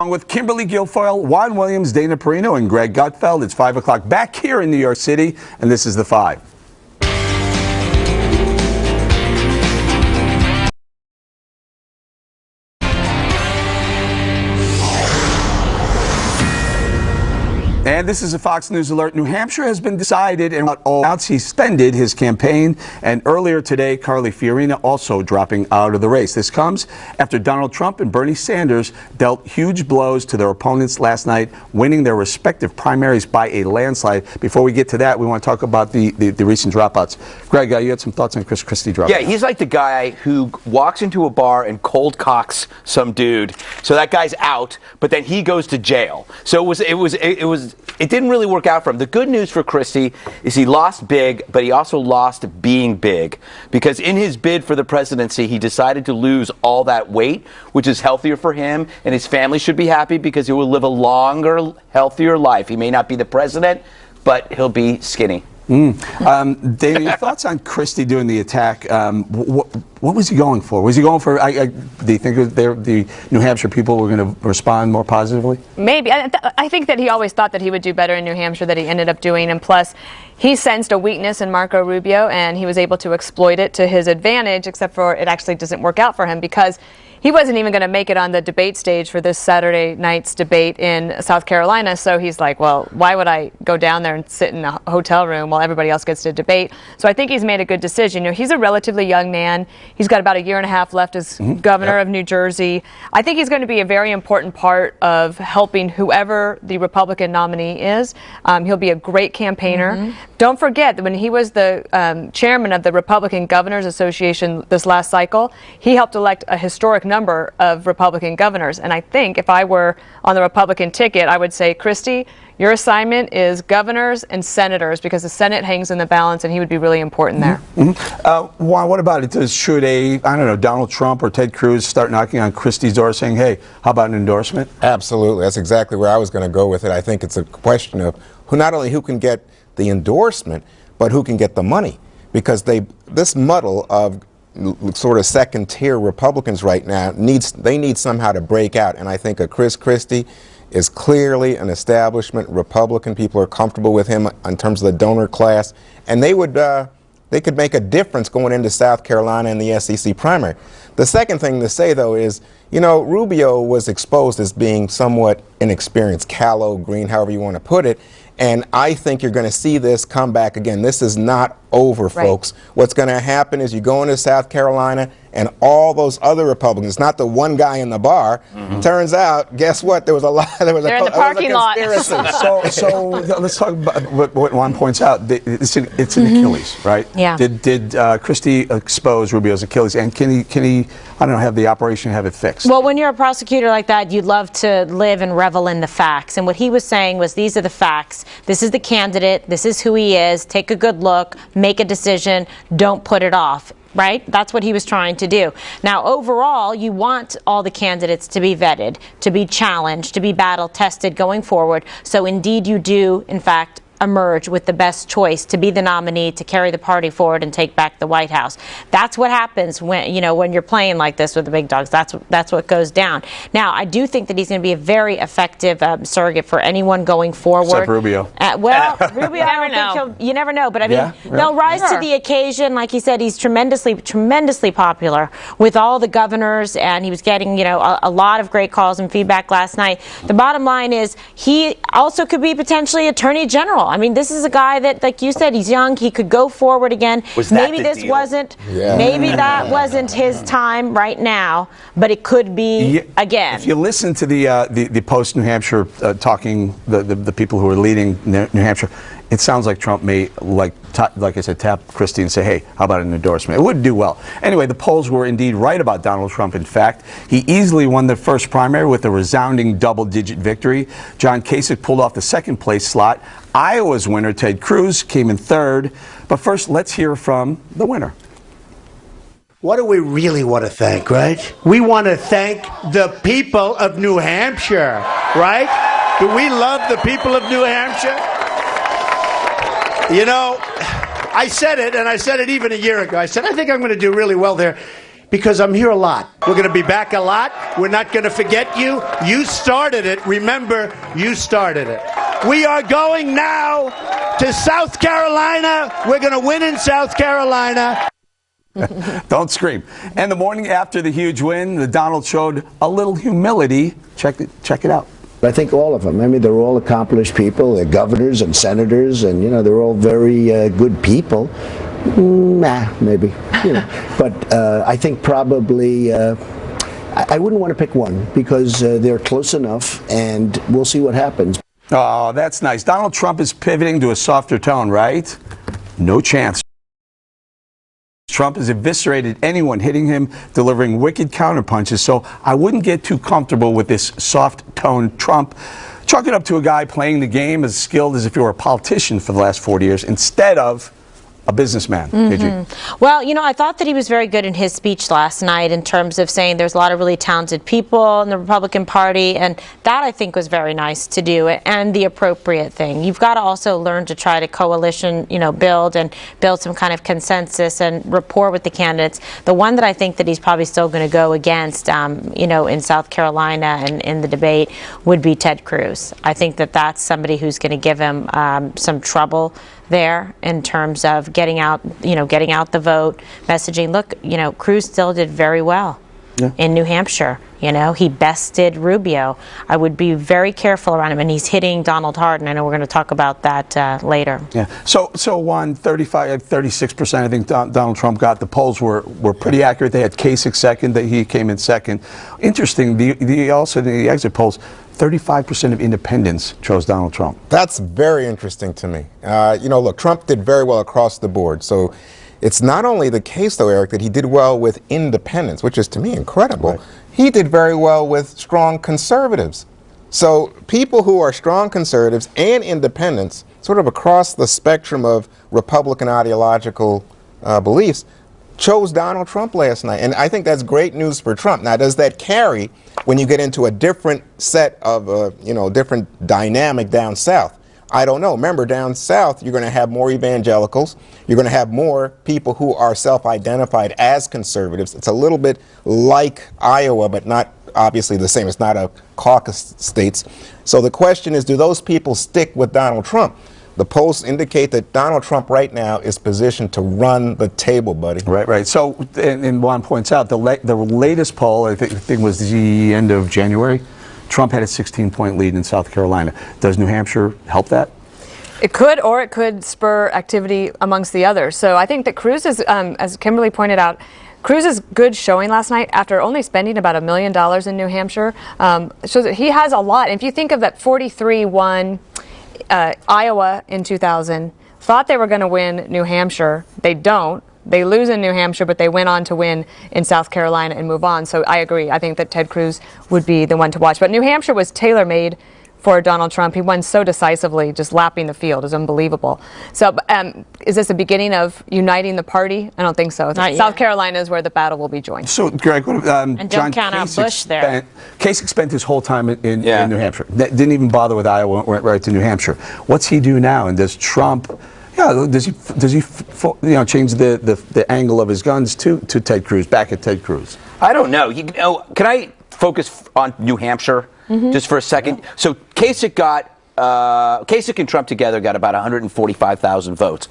With Kimberly Guilfoyle, Juan Williams, Dana Perino, and Greg Gutfeld. It's 5 o'clock back here in New York City, and this is The Five. And this is a Fox News alert. New Hampshire has been decided, and he suspended his campaign. And earlier today, Carly Fiorina also dropping out of the race. This comes after Donald Trump and Bernie Sanders dealt huge blows to their opponents last night, winning their respective primaries by a landslide. Before we get to that, we want to talk about the recent dropouts. Greg, you had some thoughts on Chris Christie dropout? Yeah, he's like the guy who walks into a bar and cold cocks some dude. So that guy's out, but then he goes to jail. So it didn't really work out for him. The good news for Christie is he lost big, but he also lost being big. Because in his bid for the presidency, he decided to lose all that weight, which is healthier for him, and his family should be happy because he will live a longer, healthier life. He may not be the president, but he'll be skinny. Dana, your thoughts on Christie doing the attack? What was he going for? Was he going for, do you think the New Hampshire people were going to respond more positively? Maybe. I think that he always thought that he would do better in New Hampshire than he ended up doing. And plus, he sensed a weakness in Marco Rubio, and he was able to exploit it to his advantage, except for it actually doesn't work out for him because he wasn't even going to make it on the debate stage for this Saturday night's debate in South Carolina. So he's like, well, why would I go down there and sit in a hotel room while everybody else gets to debate? So I think he's made a good decision. You know, he's a relatively young man. He's got about a year and a half left as governor of New Jersey. I think he's going to be a very important part of helping whoever the Republican nominee is. He'll be a great campaigner. Don't forget that when he was the chairman of the Republican Governors Association this last cycle, he helped elect a historic number of Republican governors. And I think if I were on the Republican ticket, I would say, Christie, your assignment is governors and senators because the Senate hangs in the balance and he would be really important there. Juan, what about it? Should Donald Trump or Ted Cruz start knocking on Christie's door saying, hey, how about an endorsement? Absolutely. That's exactly where I was going to go with it. I think it's a question of who can get the endorsement, but who can get the money. Because this muddle of sort of second-tier Republicans right now they need somehow to break out, and I think a Chris Christie is clearly an establishment Republican. People are comfortable with him in terms of the donor class, and they could make a difference going into South Carolina in the SEC primary. The second thing to say, though, is, Rubio was exposed as being somewhat inexperienced, callow, green, however you want to put it. And I think you're going to see this come back again. This is not over, folks. What's going to happen is you go into South Carolina and all those other Republicans, not the one guy in the bar, turns out, guess what? There was a parking lot. So let's talk about what Juan points out. It's an Achilles, right? Yeah. Did Christie expose Rubio's Achilles, and can he have the operation, have it fixed? Well, when you're a prosecutor like that, you'd love to live and revel in the facts. And what he was saying was, these are the facts. This is the candidate. This is who he is. Take a good look. Make a decision. Don't put it off. Right? That's what he was trying to do. Now, overall, you want all the candidates to be vetted, to be challenged, to be battle tested going forward. So indeed, you do, in fact, emerge with the best choice to be the nominee to carry the party forward and take back the White House. That's what happens when you're playing like this with the big dogs. That's what goes down. Now, I do think that he's going to be a very effective surrogate for anyone going forward. Except Rubio. Rubio, you never know. But I mean, they'll rise to the occasion. Like he said, he's tremendously popular with all the governors, and he was getting a lot of great calls and feedback last night. The bottom line is he also could be potentially Attorney General. I mean, this is a guy that, like you said, he's young. He could go forward again. Maybe that wasn't his time right now, but it could be again. If you listen to the post New Hampshire talking, the people who are leading New Hampshire, it sounds like Trump may, like I said, tap Christie and say, hey, how about an endorsement? It would do well. Anyway, the polls were indeed right about Donald Trump. In fact, he easily won the first primary with a resounding double-digit victory. John Kasich pulled off the second-place slot. Iowa's winner, Ted Cruz, came in third. But first, let's hear from the winner. What do we really want to thank, right? We want to thank the people of New Hampshire, right? Do we love the people of New Hampshire? I said it, and I said it even a year ago. I said, I think I'm going to do really well there. because I'm here a lot. We're going to be back a lot. We're not going to forget you. You started it. Remember, you started it. We are going now to South Carolina. We're going to win in South Carolina. Don't scream. And the morning after the huge win, the Donald showed a little humility. Check it out. I think all of them. I mean, they're all accomplished people. They're governors and senators, and, you know, they're all very good people. Maybe. You know. But I think probably I wouldn't want to pick one because they're close enough, and we'll see what happens. Oh, that's nice. Donald Trump is pivoting to a softer tone, right? No chance. Trump has eviscerated anyone hitting him, delivering wicked counterpunches, so I wouldn't get too comfortable with this soft-toned Trump. Chalk it up to a guy playing the game as skilled as if he were a politician for the last 40 years instead of a businessman. Well, you know, I thought that he was very good in his speech last night in terms of saying there's a lot of really talented people in the Republican Party, and that I think was very nice to do, and the appropriate thing. You've got to also learn to try to coalition, you know, build some kind of consensus and rapport with the candidates. The one that I think that he's probably still going to go against, you know, in South Carolina and in the debate would be Ted Cruz. I think that that's somebody who's going to give him some trouble there in terms of getting out the vote, messaging. Look, you know, Cruz still did very well in New Hampshire. You know, he bested Rubio. I would be very careful around him, and he's hitting Donald hard, and I know we're going to talk about that later. Yeah. So Juan, 36%, I think Donald Trump got. The polls were pretty accurate. They had Kasich second, that he came in second. Interesting, the exit polls, 35% of independents chose Donald Trump. That's very interesting to me. You know, look, Trump did very well across the board. So it's not only the case, though, Eric, that he did well with independents, which is to me incredible. Right. He did very well with strong conservatives. So people who are strong conservatives and independents, sort of across the spectrum of Republican ideological beliefs, chose Donald Trump last night. And I think that's great news for Trump. Now, does that carry when you get into a different set of, you know, different dynamic down south? I don't know. Remember, down south, you're going to have more evangelicals. You're going to have more people who are self-identified as conservatives. It's a little bit like Iowa, but not obviously the same. It's not a caucus states. So the question is, do those people stick with Donald Trump? The polls indicate that Donald Trump right now is positioned to run the table, buddy. Right. So, and Juan points out, the latest poll, I think was the end of January, Trump had a 16-point lead in South Carolina. Does New Hampshire help that? It could, or it could spur activity amongst the others. So I think that Cruz is, as Kimberly pointed out, Cruz's good showing last night after only spending about $1 million in New Hampshire shows that he has a lot. And if you think of that 43 won Iowa in 2000, thought they were going to win New Hampshire. They don't. They lose in New Hampshire, but they went on to win in South Carolina and move on. So I agree. I think that Ted Cruz would be the one to watch. But New Hampshire was tailor-made for Donald Trump. He won so decisively, just lapping the field. It's unbelievable. So is this the beginning of uniting the party? I don't think so. South Carolina is where the battle will be joined. So, Greg, and don't count out Bush there. Kasich spent his whole time in New Hampshire. Didn't even bother with Iowa, went right to New Hampshire. What's he do now? And does Trump... Yeah, does he change the angle of his guns to Ted Cruz, back at Ted Cruz? I don't know. Can I focus on New Hampshire just for a second? Yeah. So Kasich and Trump together got about 145,000 votes.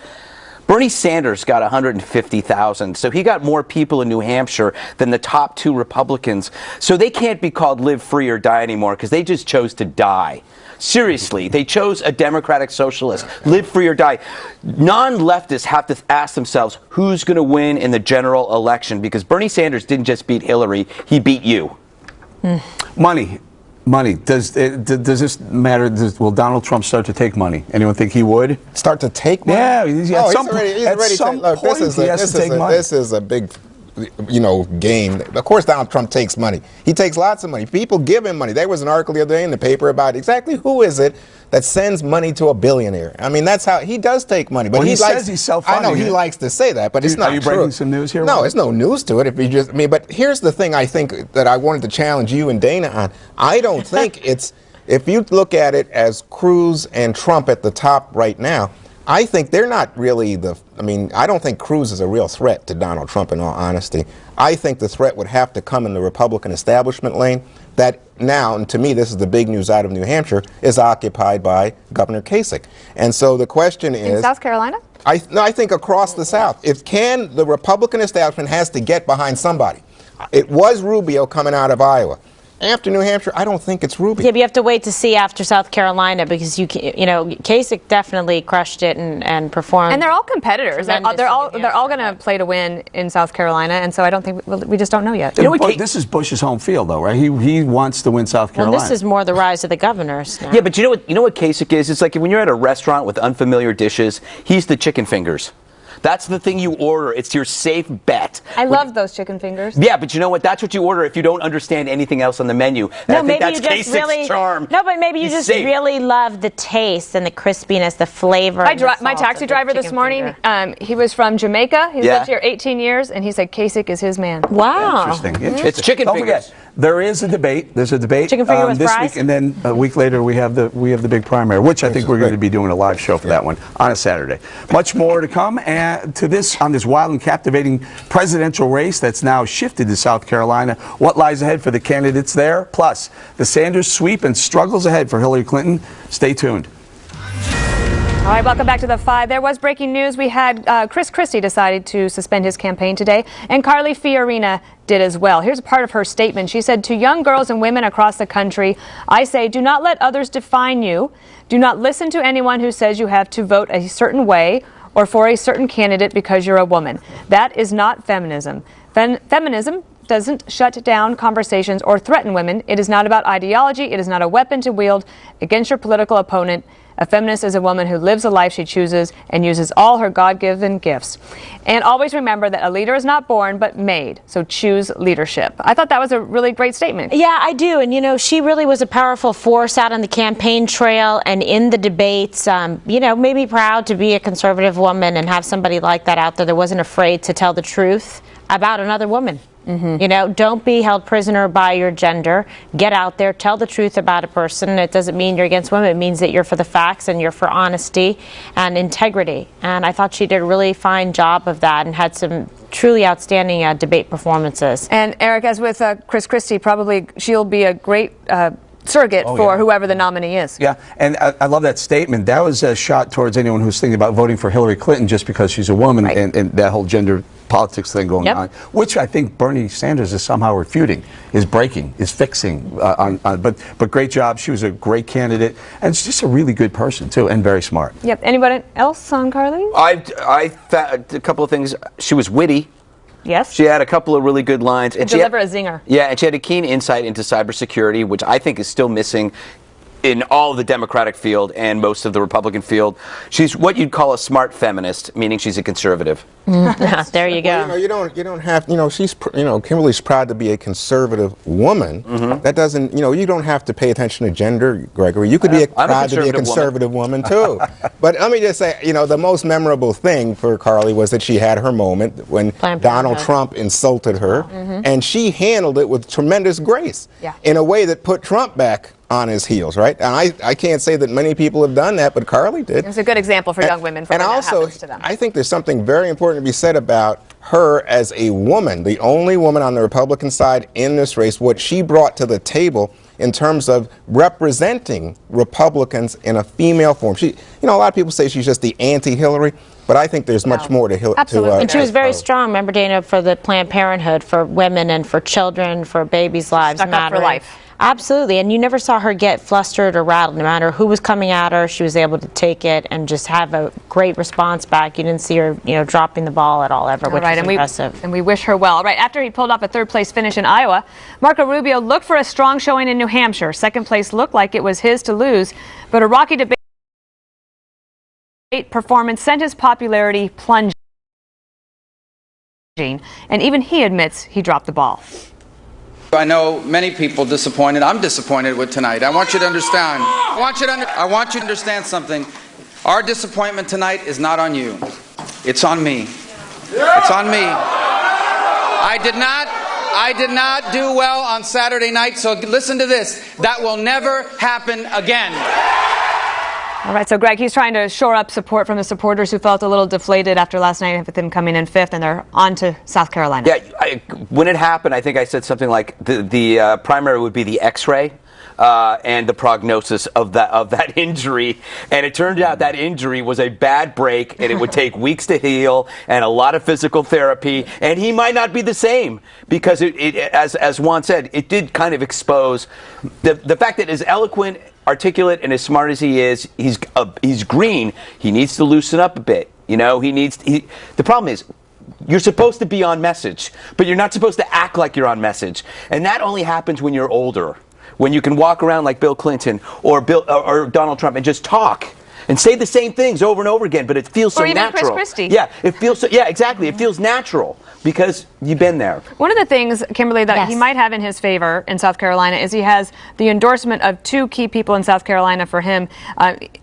Bernie Sanders got 150,000. So he got more people in New Hampshire than the top two Republicans. So they can't be called live free or die anymore because they just chose to die. Seriously, they chose a Democratic Socialist. Live free or die. Non-leftists have to ask themselves who's going to win in the general election, because Bernie Sanders didn't just beat Hillary, he beat you. Money. Does this matter? Will Donald Trump start to take money? Anyone think he would? Start to take money? Yeah. He's already look, this is a big game. Of course Donald Trump takes money. He takes lots of money. People give him money. There was an article the other day in the paper about exactly who is it that sends money to a billionaire. I mean, that's how he does take money. But he says he's self-funding. I know he likes to say that, but it's not true. Are you breaking some news here? No, it's no news to it. If you just, but here's the thing I think that I wanted to challenge you and Dana on. I don't think it's, if you look at it as Cruz and Trump at the top right now, I think they're not really I don't think Cruz is a real threat to Donald Trump, in all honesty. I think the threat would have to come in the Republican establishment lane that now, and to me this is the big news out of New Hampshire, is occupied by Governor Kasich. And so the question is... In South Carolina? I think across the South. The Republican establishment has to get behind somebody. It was Rubio coming out of Iowa. After New Hampshire, I don't think it's Rubio. Yeah, but you have to wait to see after South Carolina because Kasich definitely crushed it and performed. And they're all competitors. They're all going to play to win in South Carolina, and so I don't think we just don't know yet. This is Bush's home field, though, right? He wants to win South Carolina. Well, this is more the rise of the governors now. Yeah, but you know what Kasich is? It's like when you're at a restaurant with unfamiliar dishes, he's the chicken fingers. That's the thing you order. It's your safe bet. I love those chicken fingers. Yeah, but you know what? That's what you order if you don't understand anything else on the menu. And I think that's Kasich's charm. No, but maybe you just really love the taste and the crispiness, the flavor. My taxi driver this morning, he was from Jamaica. He's lived here 18 years, and he said Kasich is his man. Wow. Interesting. It's chicken Don't fingers. forget, there is a debate. There's a debate Chicken finger with this fries? week, and then a week later we have the big primary, which I think we're going to be doing a live show for that one on a Saturday. Much more to come to this on this wild and captivating presidential race that's now shifted to South Carolina. What lies ahead for the candidates there? Plus, the Sanders sweep and struggles ahead for Hillary Clinton. Stay tuned. All right, welcome back to The Five. There was breaking news. We had Chris Christie decided to suspend his campaign today, and Carly Fiorina did as well. Here's a part of her statement. She said, "To young girls and women across the country, I say, do not let others define you. Do not listen to anyone who says you have to vote a certain way or for a certain candidate because you're a woman. That is not feminism. Feminism doesn't shut down conversations or threaten women. It is not about ideology. It is not a weapon to wield against your political opponent. A feminist is a woman who lives a life she chooses and uses all her God-given gifts. And always remember that a leader is not born but made. So choose leadership." I thought that was a really great statement. Yeah, I do. And, she really was a powerful force out on the campaign trail and in the debates. Made me proud to be a conservative woman and have somebody like that out there that wasn't afraid to tell the truth about another woman. Mm-hmm. Don't be held prisoner by your gender. Get out there, tell the truth about a person. It doesn't mean you're against women. It means that you're for the facts and you're for honesty and integrity. And I thought she did a really fine job of that and had some truly outstanding debate performances. And Eric, as with Chris Christie, probably she'll be a great surrogate for whoever the nominee is. Yeah, and I love that statement. That was a shot towards anyone who's thinking about voting for Hillary Clinton just because she's a woman, right, and that whole gender politics thing going on, which I think Bernie Sanders is somehow refuting, is breaking, is fixing. But great job. She was a great candidate, and she's just a really good person too, and very smart. Yep. Anybody else on Carly? I thought a couple of things. She was witty. Yes. She had a couple of really good lines. And deliver a zinger. Yeah, and she had a keen insight into cybersecurity, which I think is still missing in all of the Democratic field and most of the Republican field. She's what you'd call a smart feminist, meaning she's a conservative. There you go. Well, you don't have, she's, Kimberly's proud to be a conservative woman. Mm-hmm. That doesn't, you don't have to pay attention to gender, Gregory. You could be proud to be a conservative woman too. But let me just say, the most memorable thing for Carly was that she had her moment when Donald Trump insulted her, and she handled it with tremendous grace in a way that put Trump back on his heels, right? And I can't say that many people have done that, but Carly did. It's a good example for young women. For and when also, that happens to them. I think there's something very important to be said about her as a woman, the only woman on the Republican side in this race, what she brought to the table in terms of representing Republicans in a female form. She, a lot of people say she's just the anti-Hillary, but I think there's much more to Hillary. Absolutely. And she was very strong, remember, Dana, for the Planned Parenthood, for women and for children, for babies' lives mattering. Stuck up for life. Absolutely, and you never saw her get flustered or rattled. No matter who was coming at her, she was able to take it and just have a great response back. You didn't see her, dropping the ball at all ever, which is impressive. And we wish her well. All right, after he pulled off a third-place finish in Iowa, Marco Rubio looked for a strong showing in New Hampshire. Second place looked like it was his to lose, but a rocky debate performance sent his popularity plunging, and even he admits he dropped the ball. I know many people disappointed. I'm disappointed with tonight. I want you to understand. I want you to understand something. Our disappointment tonight is not on you. It's on me. It's on me. I did not do well on Saturday night, so listen to this. That will never happen again. All right, so Greg, he's trying to shore up support from the supporters who felt a little deflated after last night with them coming in 5th, and they're on to South Carolina. Yeah, when it happened, I think I said something like the primary would be the X-ray and the prognosis of that injury, and it turned out that injury was a bad break, and it would take weeks to heal and a lot of physical therapy, and he might not be the same because as Juan said, it did kind of expose the fact that as eloquent, articulate, and as smart as he is, he's green. He needs to loosen up a bit. You know, the problem is, you're supposed to be on message, but you're not supposed to act like you're on message, and that only happens when you're older, when you can walk around like Bill Clinton or Donald Trump and just talk and say the same things over and over again, but it feels so or even natural. Chris Christie. Yeah, it feels so. Yeah, exactly. It feels natural because you've been there. One of the things, Kimberly, that he might have in his favor in South Carolina is he has the endorsement of 2 key people in South Carolina for him,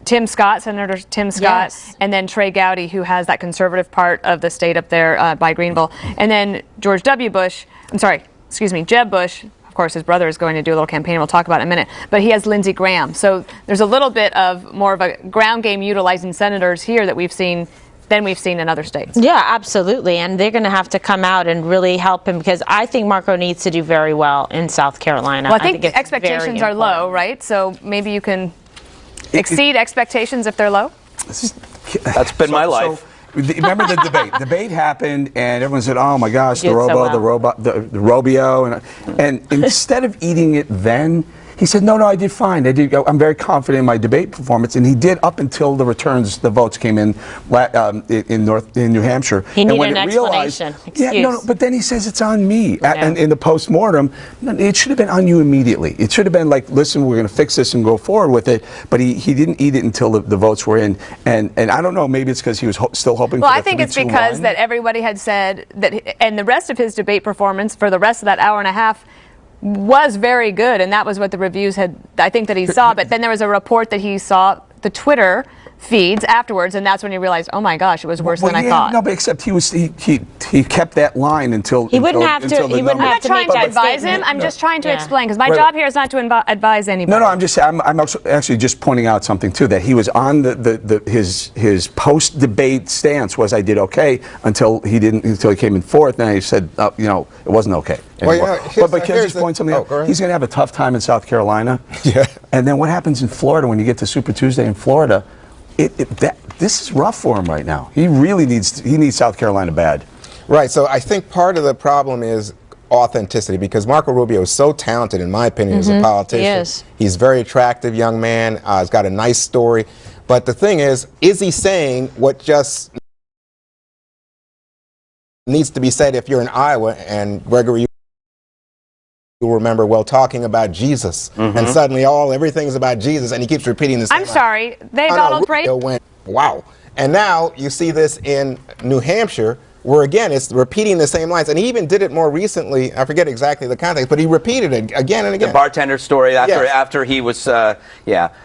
Tim Scott, Senator Tim Scott, and then Trey Gowdy, who has that conservative part of the state up there by Greenville, and then Jeb Bush. Of course, his brother is going to do a little campaign. We'll talk about it in a minute. But he has Lindsey Graham. So there's a little bit of more of a ground game utilizing senators here that we've seen than we've seen in other states. Yeah, absolutely. And they're going to have to come out and really help him because I think Marco needs to do very well in South Carolina. Well, I think expectations are low, right? So maybe you can exceed expectations if they're low? That's been my life. Remember the debate? Debate happened, and everyone said, "Oh my gosh, the Rubio," and instead of eating it then, he said, "No, I did fine. I'm very confident in my debate performance," and he did up until the votes came in New Hampshire. He needed an explanation. But then he says it's on me. And in the postmortem, it should have been on you immediately. It should have been like, listen, we're going to fix this and go forward with it. But he didn't eat it until the votes were in. And I don't know, maybe it's because he was still hoping. Well, for I think it's because that everybody had said that, and the rest of his debate performance for the rest of that hour and a half was very good, and that was what the reviews had, I think, that he saw. But then there was a report that he saw the Twitter feeds afterwards, and that's when he realized, oh my gosh, it was worse than I thought. No, but except he kept that line until he wouldn't have to. I'm not trying to advise him. I'm just trying to explain because my job here is not to advise anybody. No, I'm actually just pointing out something too, that he was on his post debate stance was I did okay until he came in 4th, and he said it wasn't okay. Well, but can I just point something out? He's going to have a tough time in South Carolina. Yeah. And then what happens in Florida when you get to Super Tuesday in Florida? This is rough for him right now. He really needs South Carolina bad. Right. So I think part of the problem is authenticity because Marco Rubio is so talented, in my opinion, as a politician. He is. He's a very attractive young man. He's got a nice story. But the thing is he saying what just needs to be said if you're in Iowa? And Gregory, you'll remember talking about Jesus, and suddenly everything's about Jesus, and he keeps repeating this. I'm sorry, Donald Trump went, wow. And now you see this in New Hampshire, where again it's repeating the same lines, and he even did it more recently. I forget exactly the context, but he repeated it again and again. The bartender story after he was, but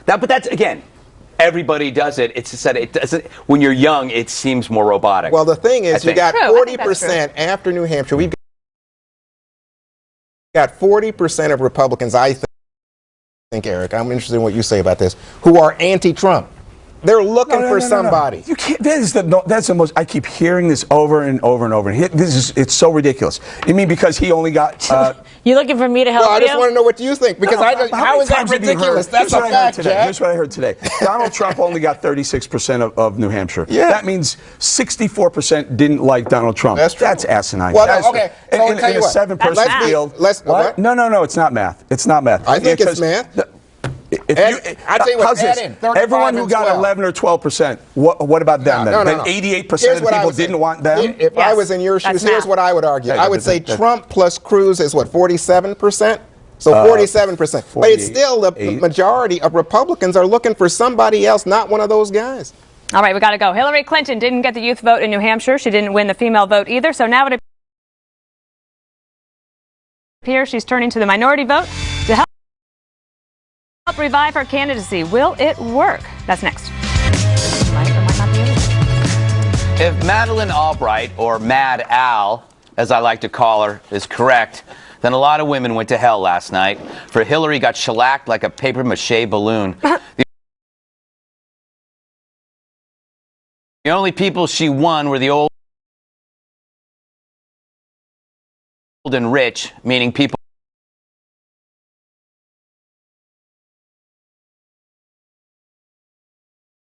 that's again. Everybody does it. It's just that it doesn't. When you're young, it seems more robotic. Well, the thing is, you got 40% after New Hampshire. We've got 40% of Republicans, I think, Eric, I'm interested in what you say about this, who are anti-Trump. They're looking for somebody. You can't. That's the most. I keep hearing this over and over and over. It's so ridiculous. You mean because he only got? You looking for me to help you? I just want to know what you think because how is that ridiculous? That's a fact, Jack. Here's what I heard today. Donald Trump only got 36% of New Hampshire. Yeah. That means 64% didn't like Donald Trump. That's true. That's asinine. Well, okay. So in a 7-person field. What? No. It's not math. It's not math. I think it's math. I tell you what, add in 35 everyone who got 11 or 12%, what about them then? Then 88% of the people didn't want them? If I was in your shoes, here's what I would argue. I would say Trump plus Cruz is 47%? So 47%. But it's still the majority of Republicans are looking for somebody else, not one of those guys. All right, we got to go. Hillary Clinton didn't get the youth vote in New Hampshire. She didn't win the female vote either. So now it appears she's turning to the minority vote to help revive her candidacy. Will it work? That's next. If Madeleine Albright, or Mad Al, as I like to call her, is correct, then a lot of women went to hell last night. For Hillary got shellacked like a papier-mâché balloon. The only people she won were the old and rich, meaning people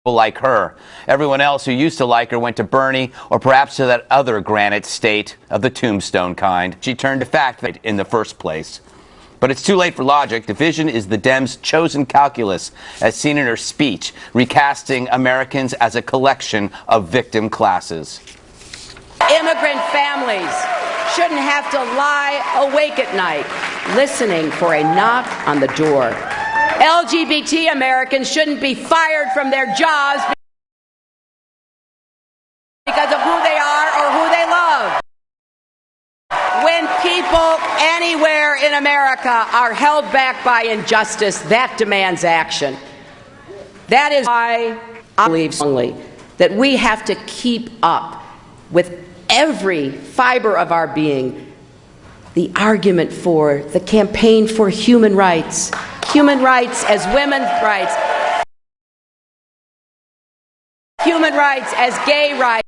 like her. Everyone else who used to like her went to Bernie or perhaps to that other granite state of the tombstone kind. She turned to fact in the first place. But it's too late for logic. Division is the Dems' chosen calculus, as seen in her speech, recasting Americans as a collection of victim classes. Immigrant families shouldn't have to lie awake at night, listening for a knock on the door. LGBT Americans shouldn't be fired from their jobs because of who they are or who they love. When people anywhere in America are held back by injustice, that demands action. That is why I believe strongly that we have to keep up with every fiber of our being the argument for, the campaign for human rights as women's rights, human rights as gay rights,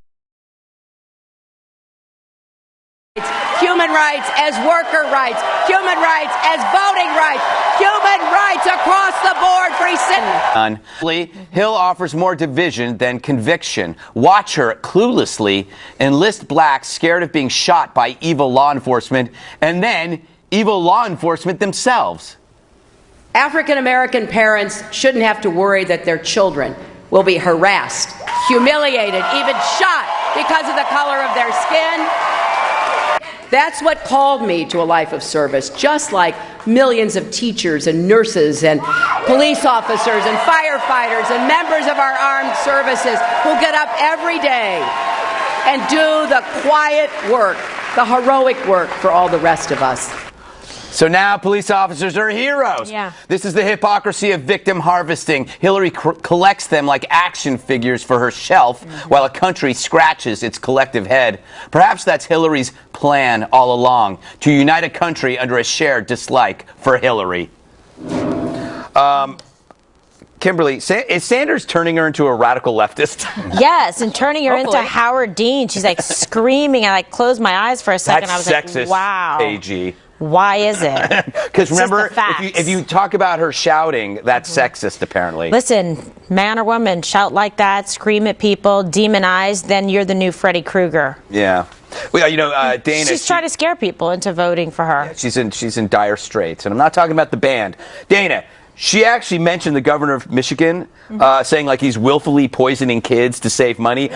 human rights as worker rights, human rights as voting rights, human rights across the board, free citizens. Hill offers more division than conviction. Watch her cluelessly enlist blacks scared of being shot by evil law enforcement and then evil law enforcement themselves. African American parents shouldn't have to worry that their children will be harassed, humiliated, even shot because of the color of their skin. That's what called me to a life of service, just like millions of teachers and nurses and police officers and firefighters and members of our armed services who get up every day and do the quiet work, the heroic work for all the rest of us. So now police officers are heroes. Yeah. This is the hypocrisy of victim harvesting. Hillary collects them like action figures for her shelf while a country scratches its collective head. Perhaps that's Hillary's plan all along, to unite a country under a shared dislike for Hillary. Kimberly, is Sanders turning her into a radical leftist? Yes, and turning her into Howard Dean. She's like screaming. I like closed my eyes for a second. That's I was sexist, like, wow. AG. Why is it? Because remember, facts. if you talk about her shouting, that's sexist, apparently. Listen, man or woman, shout like that, scream at people, demonize, then you're the new Freddy Krueger. Yeah. Well, you know, Dana. She's trying to scare people into voting for her. Yeah, she's in dire straits, and I'm not talking about the band. Dana, she actually mentioned the governor of Michigan, saying like he's willfully poisoning kids to save money.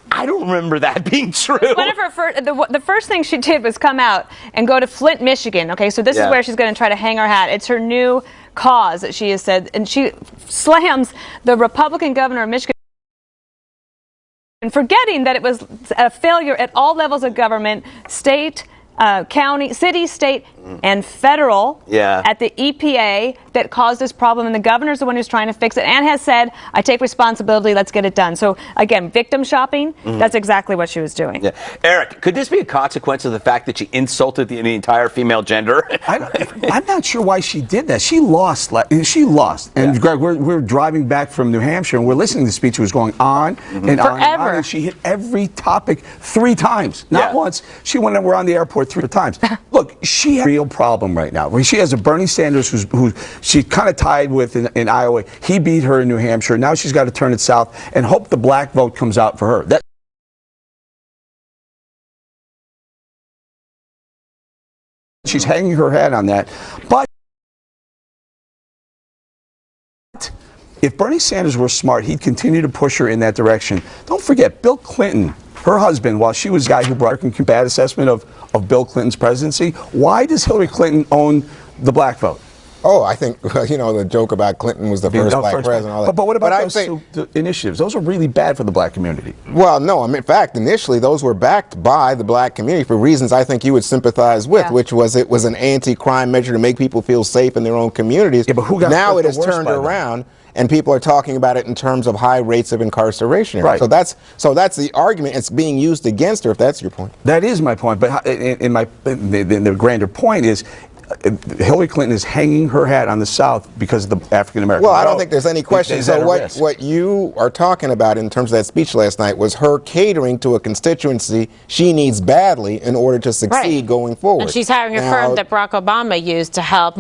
I don't remember that being true. One of her the first thing she did was come out and go to Flint, Michigan. Okay, so this is where she's going to try to hang her hat. It's her new cause that she has said, and she slams the Republican governor of Michigan, forgetting that it was a failure at all levels of government, state, county, city, state, and federal at the EPA that caused this problem, and the governor's the one who's trying to fix it and has said, I take responsibility, let's get it done. So again, victim shopping, that's exactly what she was doing. Yeah. Eric, could this be a consequence of the fact that she insulted the entire female gender? I'm not sure why she did that. She lost. And Greg, we're driving back from New Hampshire, and we're listening to the speech. It was going on and on and on, and she hit every topic 3 times, not once. She went and we're on the airport 3 times. Look, she has a real problem right now. She has a Bernie Sanders who she kind of tied with in Iowa. He beat her in New Hampshire. Now she's got to turn it south and hope the black vote comes out for her. She's hanging her head on that. But if Bernie Sanders were smart, he'd continue to push her in that direction. Don't forget, Bill Clinton, her husband, while she was the guy who brought her bad assessment of Bill Clinton's presidency, why does Hillary Clinton own the black vote? Oh, I think, you know, the joke about Clinton was the first black president. All that. But what about those initiatives? Those are really bad for the black community. Well, no, I mean, in fact, initially those were backed by the black community for reasons I think you would sympathize with, which was it was an anti-crime measure to make people feel safe in their own communities. Yeah, but who got now hurt it the has worst turned by that? around, and people are talking about it in terms of high rates of incarceration. Right. So that's the argument. It's being used against her, if that's your point. That is my point. But the grander point is, Hillary Clinton is hanging her hat on the South because of the African American. Well, I don't think there's any question. So what you are talking about in terms of that speech last night was her catering to a constituency she needs badly in order to succeed going forward. And she's hiring a firm that Barack Obama used to help,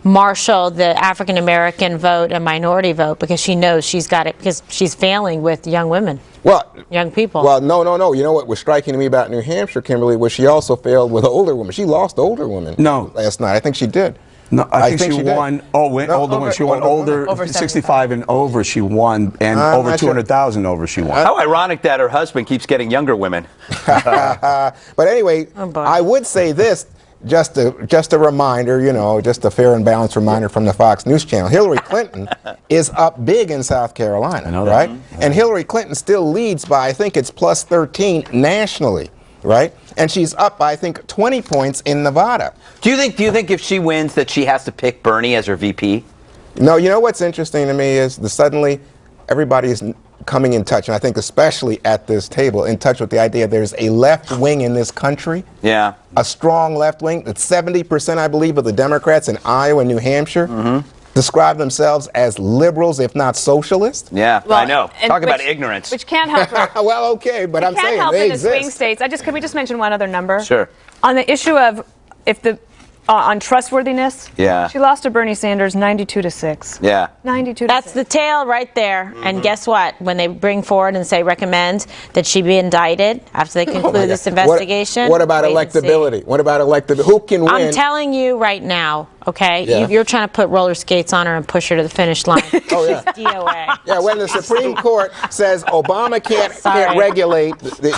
marshal the African American vote and minority vote, because she knows she's got it, because she's failing with young women. Well, young people. Well, no. You know what was striking to me about New Hampshire, Kimberly, was she also failed with older women. She lost older women. No. Last night. I think she did. No, I think she won. Older women. She won over 65 and over. She won, and over 200,000 over. She won. How ironic that her husband keeps getting younger women. But anyway, I would say this. Just a reminder, just a fair and balanced reminder from the Fox News Channel. Hillary Clinton is up big in South Carolina, right? And Hillary Clinton still leads by, I think it's plus 13 nationally, right? And she's up by, I think, 20 points in Nevada. Do you think if she wins that she has to pick Bernie as her VP? No, you know what's interesting to me is suddenly everybody is coming in touch, and I think especially at this table, in touch with the idea there's a left wing in this country. Yeah. A strong left wing. That 70%, I believe, of the Democrats in Iowa and New Hampshire describe themselves as liberals, if not socialists. Yeah, well, I know. Talk about ignorance. Which can't help her. Well, okay, but I'm saying help they in exist. The swing states. Can we just mention one other number? Sure. On the issue of on trustworthiness, she lost to Bernie Sanders 92-6. Yeah. 92-6. That's the tale right there. And guess what? When they bring forward and say recommend that she be indicted after they conclude this investigation. What about electability? What about electability? Who can win? I'm telling you right now, okay? You're trying to put roller skates on her and push her to the finish line. Oh, yeah. She's DOA. Yeah, when the Supreme Court says Obama can't regulate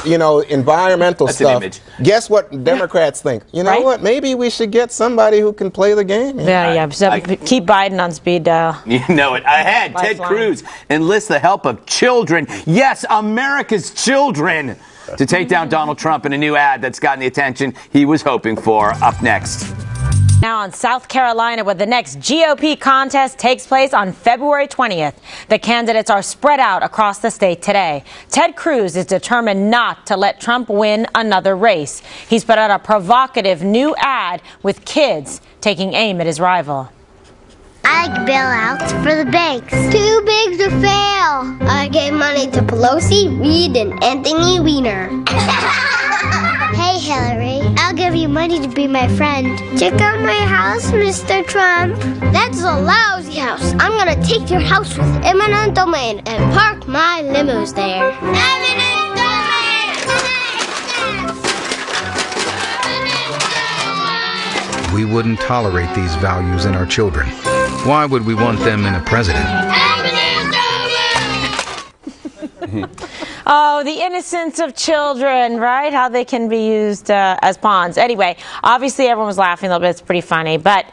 environmental stuff, guess what Democrats think? You know what? Maybe we should get somebody who can play the game. Yeah. So keep Biden on speed dial. You know it. Ahead, Ted Cruz enlists the help of children. Yes, America's children, to take down Donald Trump in a new ad that's gotten the attention he was hoping for. Up next. Now in South Carolina, where the next GOP contest takes place on February 20th. The candidates are spread out across the state today. Ted Cruz is determined not to let Trump win another race. He's put out a provocative new ad with kids taking aim at his rival. I like bailouts for the banks. Too big to fail. I gave money to Pelosi, Reid, and Anthony Weiner. Hey, Hillary, I'll give you money to be my friend. Check out my house, Mr. Trump. That's a lousy house. I'm gonna take your house with eminent domain and park my limos there. Eminent domain! We wouldn't tolerate these values in our children. Why would we want them in a president? Oh, the innocence of children, right? How they can be used as pawns. Anyway, obviously everyone was laughing a little bit. It's pretty funny, but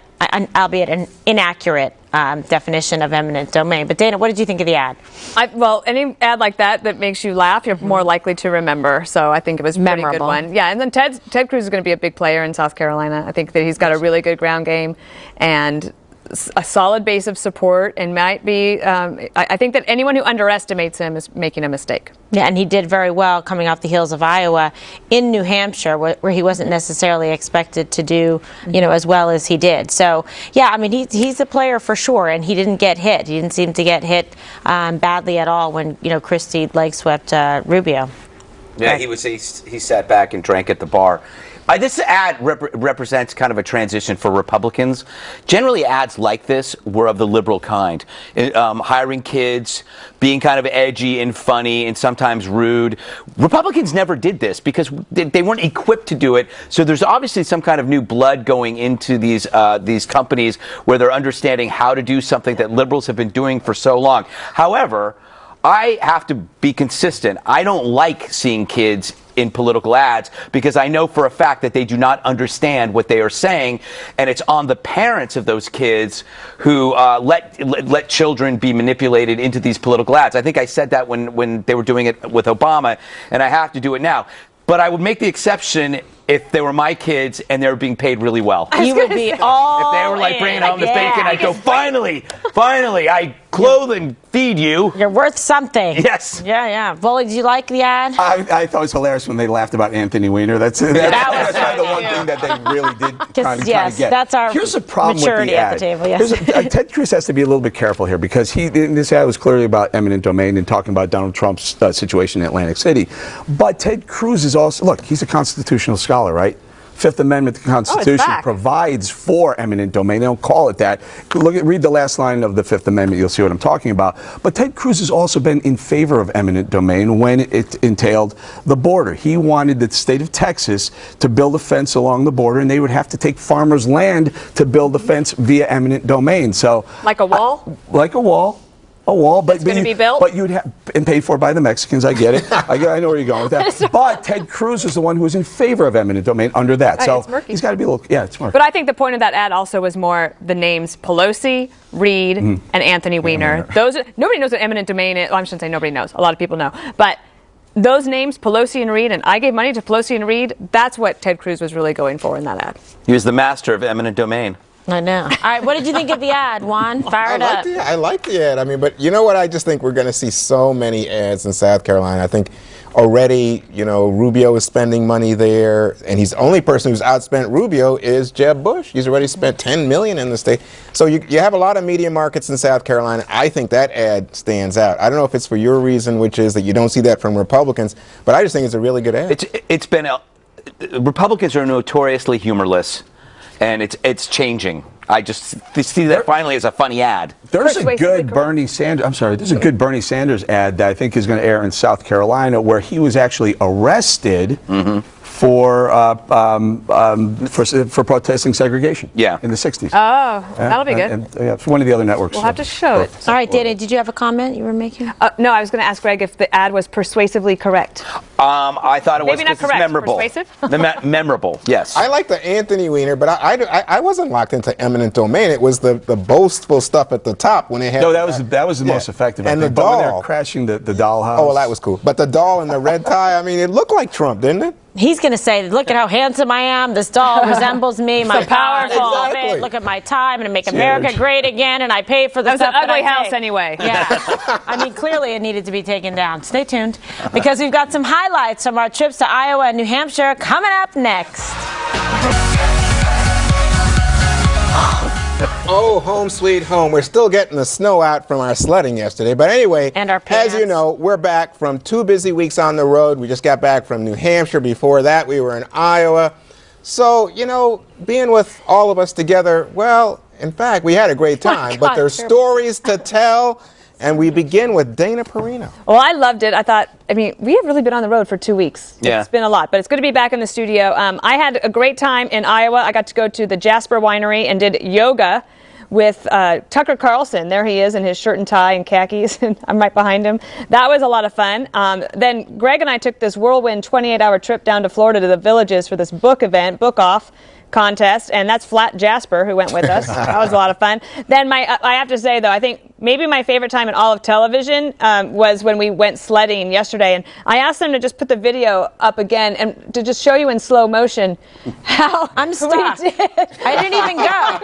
albeit an inaccurate definition of eminent domain. But Dana, what did you think of the ad? Well, any ad like that makes you laugh, you're more likely to remember. So I think it was a pretty good one. Yeah, and then Ted Cruz is going to be a big player in South Carolina. I think that he's got a really good ground game and a solid base of support, and might be, I think that anyone who underestimates him is making a mistake. Yeah, and he did very well coming off the heels of Iowa in New Hampshire, where he wasn't necessarily expected to do, as well as he did. So, yeah, I mean, he's a player for sure, and he didn't get hit. He didn't seem to get hit badly at all when, Christie leg swept Rubio. Yeah, he sat back and drank at the bar. This ad represents kind of a transition for Republicans. Generally, ads like this were of the liberal kind, hiring kids, being kind of edgy and funny and sometimes rude. Republicans never did this because they weren't equipped to do it. So there's obviously some kind of new blood going into these companies where they're understanding how to do something that liberals have been doing for so long. However, I have to be consistent. I don't like seeing kids in political ads because I know for a fact that they do not understand what they are saying, and it's on the parents of those kids who let children be manipulated into these political ads. I think I said that when they were doing it with Obama, and I have to do it now. But I would make the exception if they were my kids and they were being paid really well. You would be all If they were like in. bringing home the bacon, I'd go, finally, I clothe and feed you. You're worth something. Yes. Yeah. Bully, did you like the ad? I thought it was hilarious when they laughed about Anthony Weiner. That's was probably the one thing that they really did kind of get. That's our Here's the problem maturity with the at ad. the table. Yes. Ted Cruz has to be a little bit careful here because this ad was clearly about eminent domain and talking about Donald Trump's situation in Atlantic City. But Ted Cruz is also, look, he's a constitutional scholar, right? Fifth Amendment to the Constitution provides for eminent domain. They don't call it that. Read the last line of the Fifth Amendment. You'll see what I'm talking about. But Ted Cruz has also been in favor of eminent domain when it entailed the border. He wanted the state of Texas to build a fence along the border, and they would have to take farmers' land to build the fence via eminent domain. So, Like a wall? Like a wall. A wall, but going to be built? But you'd have and paid for by the Mexicans. I get it. I know where you're going with that. But Ted Cruz is the one who was in favor of eminent domain under that. So it's murky. he's got to be a little. Yeah, it's murky. But I think the point of that ad also was more the names Pelosi, Reid, and Anthony Weiner. Nobody knows what eminent domain is. Well, I shouldn't say nobody knows. A lot of people know, but. Those names, Pelosi and Reid, and I gave money to Pelosi and Reid, that's what Ted Cruz was really going for in that ad. He was the master of eminent domain. I know. All right, what did you think of the ad, Juan? Fire it up. I like the ad. I mean, but you know what? I just think we're going to see so many ads in South Carolina. I think already, Rubio is spending money there, and he's the only person who's outspent Rubio is Jeb Bush. He's already spent $10 million in the state. So you have a lot of media markets in South Carolina. I think that ad stands out. I don't know if it's for your reason, which is that you don't see that from Republicans, but I just think it's a really good ad. Republicans are notoriously humorless. And it's changing. I just see that finally as a funny ad. There's a good Bernie Sanders. There's a good Bernie Sanders ad that I think is going to air in South Carolina, where he was actually arrested for protesting segregation. Yeah. In the '60s. Oh, that'll be good. It's one of the other networks. We'll have to show it. All right, Dana, did you have a comment you were making? No, I was going to ask Greg if the ad was persuasively correct. I thought it was Maybe not correct. memorable. Persuasive? Memorable, yes. I like the Anthony Weiner, but I wasn't locked into eminent domain. It was the boastful stuff at the top when they had. No, that was the most effective. And the but when doll. they're crashing the dollhouse. Oh, well, that was cool. But the doll in the red tie, I mean, it looked like Trump, didn't it? He's going to say, look at how handsome I am. This doll resembles me. My powerful. Exactly. Look at my tie. I'm going to make America great again, and I paid for the That was stuff an ugly that I house take. anyway. Yeah. I mean, clearly it needed to be taken down. Stay tuned, because we've got some highlights from our trips to Iowa and New Hampshire coming up next. Oh, home sweet home. We're still getting the snow out from our sledding yesterday. But anyway, And our as you pants. know, we're back from 2 busy weeks on the road. We just got back from New Hampshire. Before that, we were in Iowa. So, being with all of us together, well, in fact, we had a great time. But there's stories to tell. And we begin with Dana Perino. Well, I loved it. We have really been on the road for 2 weeks. Yeah. It's been a lot, but it's good to be back in the studio. I had a great time in Iowa. I got to go to the Jasper Winery and did yoga with Tucker Carlson. There he is in his shirt and tie and khakis, and I'm right behind him. That was a lot of fun. Then Greg and I took this whirlwind 28-hour trip down to Florida to the Villages for this book event, Book Off contest, and that's Flat Jasper who went with us. That was a lot of fun. Then I have to say, though, I think maybe my favorite time in all of television was when we went sledding yesterday, and I asked them to just put the video up again and to just show you in slow motion how I'm stuck. we did. I didn't even go.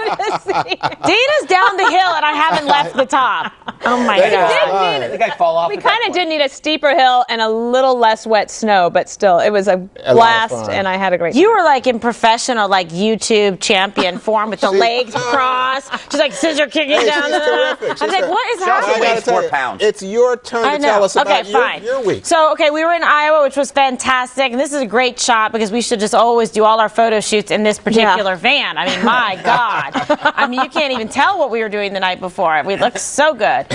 Dana's down the hill, and I haven't left the top. Oh, my God. I think I fall off. We kind of did need a steeper hill and a little less wet snow, but still, it was a blast, and I had a great time. You were like in professional, YouTube champion form with the legs across. She's like scissor kicking down the. terrific. I was like, what is also happening? weighs 4 pounds. It's your turn I to know. tell us about fine. your week. So, we were in Iowa, which was fantastic. And this is a great shot because we should just always do all our photo shoots in this particular van. I mean, my God. You can't even tell what we were doing the night before. We looked so good.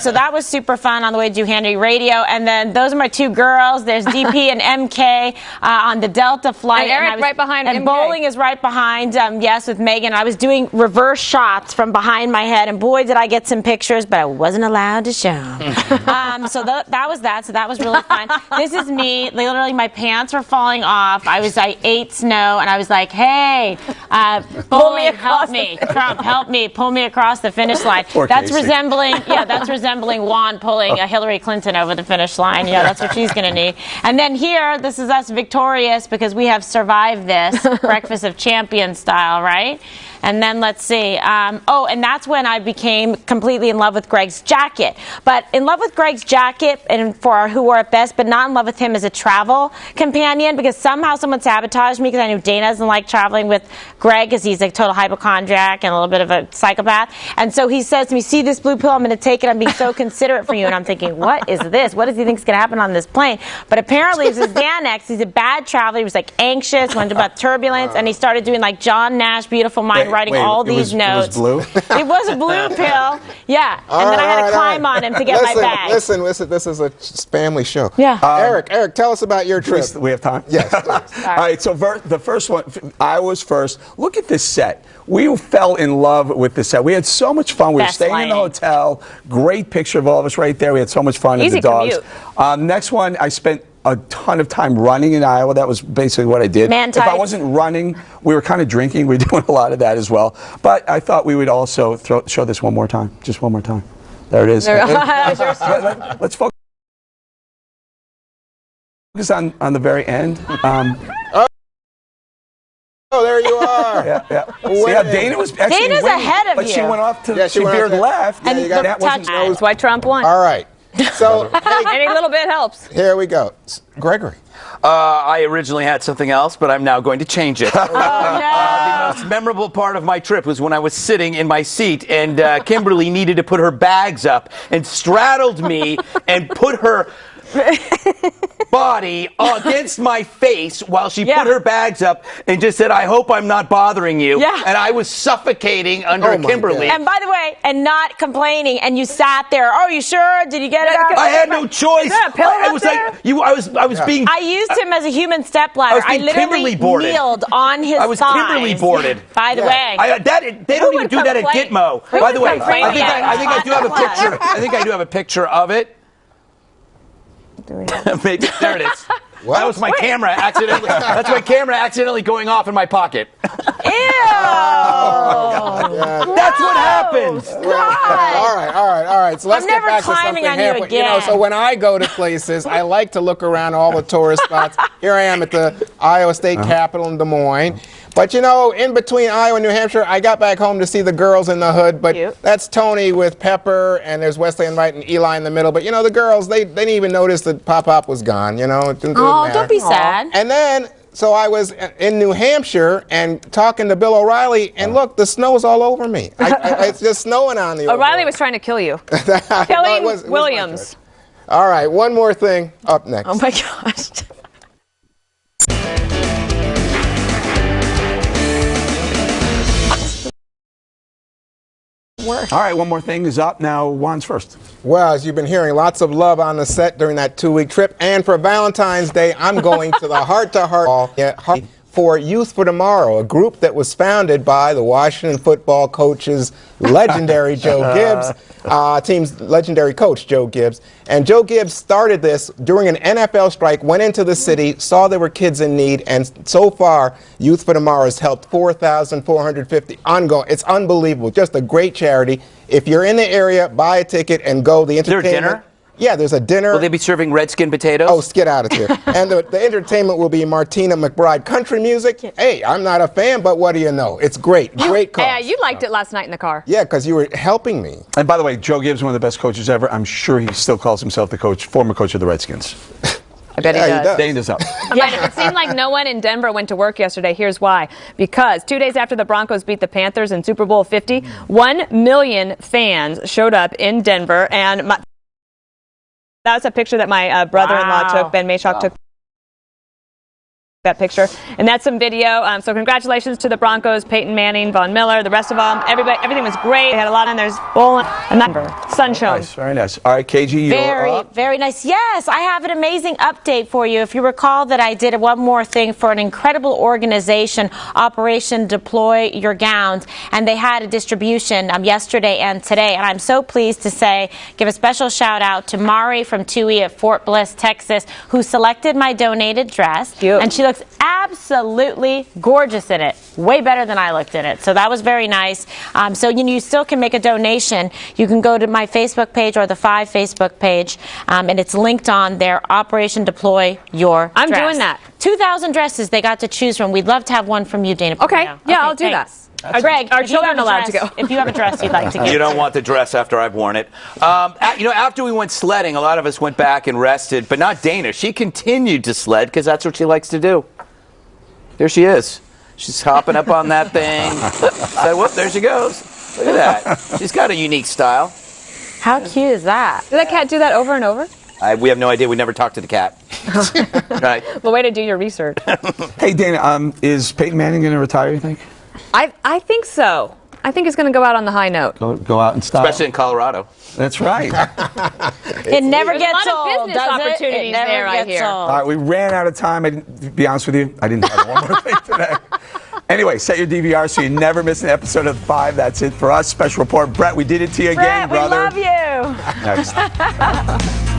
So that was super fun on the way to Handy Radio. And then those are my 2 girls. There's DP and MK on the Delta flight. And Eric right behind And MK. Bowling is right behind, yes, with Megan. I was doing reverse shots from behind my head, and boy, did I get some pictures, but I wasn't allowed to show them. So that was that. So that was really fun. This is me. Literally, my pants were falling off. I ate snow, and I was like, "Hey, help me, Trump, help me, pull me across the finish line." That's resembling Juan pulling Hillary Clinton over the finish line. Yeah, that's what she's going to need. And then here, this is us victorious because we have survived this Breakfast of Champions style, right? And then let's see. And that's when I became completely in love with Greg's jacket. But in love with Greg's jacket, and for who wore it best, but not in love with him as a travel companion, because somehow someone sabotaged me because I knew Dana doesn't like traveling with Greg because he's a total hypochondriac and a little bit of a psychopath. And so he says to me, "See this blue pill? I'm going to take it. I'm being so considerate for you." And I'm thinking, what is this? What does he think is going to happen on this plane? But apparently it's his Xanax. He's a bad traveler. He was like anxious, wondered about turbulence, and he started doing like John Nash, Beautiful Mind, writing all these notes. It was blue? It was a blue pill. Yeah. And then I had to climb on him to get my bag. Listen, this is a family show. Yeah. Eric, tell us about your trip. We have time? Yes. All right, so the first one, I was first. Look at this set. We fell in love with this set. We had so much fun. We were staying in the hotel. Great picture of all of us right there. We had so much fun with the dogs. Next one, I spent a ton of time running in Iowa. That was basically what I did. If I wasn't running, we were kind of drinking. We were doing a lot of that as well. But I thought we would also show this one more time. Just one more time. There it is. Let's focus on the very end. Oh, there you are. Yeah. See how Dana was actually Dana's winning, ahead of but you. she went off to she veered left. And That's why Trump won. All right. So Any little bit helps. here we go. Gregory. I originally had something else, but I'm now going to change it. The most memorable part of my trip was when I was sitting in my seat and Kimberly needed to put her bags up and straddled me and put her body against my face while she put her bags up and just said, "I hope I'm not bothering you." Yeah. And I was suffocating under Kimberly. And by the way, and not complaining, and you sat there. "Oh, you sure? Did you get it up?" I had no choice. I was like I was being. I used him as a human stepladder. I literally kneeled on his thighs. I was Kimberly boarded. By the way, they don't even do that at Gitmo. By the way, I think I do have a picture. I think I do have a picture of it. Maybe there it is. That was my camera accidentally. That's my camera accidentally going off in my pocket. Ew! That's what happens. All right. So let's get back to something halfway. You know, so when I go to places, I like to look around all the tourist spots. Here I am at the Iowa State Capitol in Des Moines. But you know, in between Iowa and New Hampshire, I got back home to see the girls in the hood. But that's Tony with Pepper, and there's Wesley and Wright and Eli in the middle. But you know, the girls, they didn't even notice that Pop was gone. You know, it didn't matter. Don't be sad. And then, so I was in New Hampshire and talking to Bill O'Reilly, and look, the snow's all over me. It's just snowing on the. O'Reilly was trying to kill you. Killing Williams. All right, one more thing up next. Oh my gosh. All right, one more thing is up. Now, Juan's first. Well, as you've been hearing, lots of love on the set during that 2-week trip. And for Valentine's Day, I'm going to the Heart to Heart for Youth for Tomorrow, a group that was founded by the Washington football coach's legendary Joe Gibbs, team's legendary coach, Joe Gibbs. And Joe Gibbs started this during an NFL strike, went into the city, saw there were kids in need, and so far, Youth for Tomorrow has helped 4,450 ongoing. It's unbelievable. Just a great charity. If you're in the area, buy a ticket and go. The entertainment. Is there a dinner? Yeah, there's a dinner. Will they be serving Redskin potatoes? Oh, get out of here. And the entertainment will be Martina McBride. Country music? Hey, I'm not a fan, but what do you know? It's great. Great cause. Yeah, you liked it last night in the car. Yeah, because you were helping me. And by the way, Joe Gibbs, one of the best coaches ever. I'm sure he still calls himself the former coach of the Redskins. I bet he does. Dana's up. If it seemed like no one in Denver went to work yesterday, here's why. Because 2 days after the Broncos beat the Panthers in Super Bowl 50, 1 million fans showed up in Denver. And that was a picture that my brother-in-law took, Ben Mayshock took that picture. And that's some video. So congratulations to the Broncos, Peyton Manning, Von Miller, the rest of them. Everybody, everything was great. They had a lot in. There's bowling, a number, sunshine. Nice, very nice. All right, KG, you're up. Very nice. Yes, I have an amazing update for you. If you recall that I did one more thing for an incredible organization, Operation Deploy Your Gowns, and they had a distribution yesterday and today. And I'm so pleased to say, give a special shout out to Mari from TUI at Fort Bliss, Texas, who selected my donated dress. Cute. And she looks absolutely gorgeous in it. Way better than I looked in it. So that was very nice. So you still can make a donation. You can go to my Facebook page or the 5 Facebook page, and it's linked on there. Operation Deploy Your I'm Dress. doing that. 2,000 dresses they got to choose from. We'd love to have one from you, Dana. Okay, Perino. yeah, I'll do thanks. that. Greg, Our if you children have a allowed to dress- go. If you have a dress you'd like to get. You don't want the dress after I've worn it. After we went sledding, a lot of us went back and rested, but not Dana. She continued to sled because that's what she likes to do. There she is. She's hopping up on that thing. So, whoop, there she goes. Look at that. She's got a unique style. How cute is that? Did that cat do that over and over? We have no idea. We never talked to the cat. Right. Well, way to do your research. Hey, Dana, is Peyton Manning going to retire, you think? I think so. I think he's going to go out on the high note. Go out and style. Especially in Colorado. That's right. It never There's gets a lot of old, business does it? opportunities It never there, I gets hear. old. All right, we ran out of time. To be honest with you, I didn't have one more thing today. Anyway, set your DVR so you never miss an episode of 5. That's it for us. Special report. Brett, we did it to you again, Brett, brother. we love you. Next.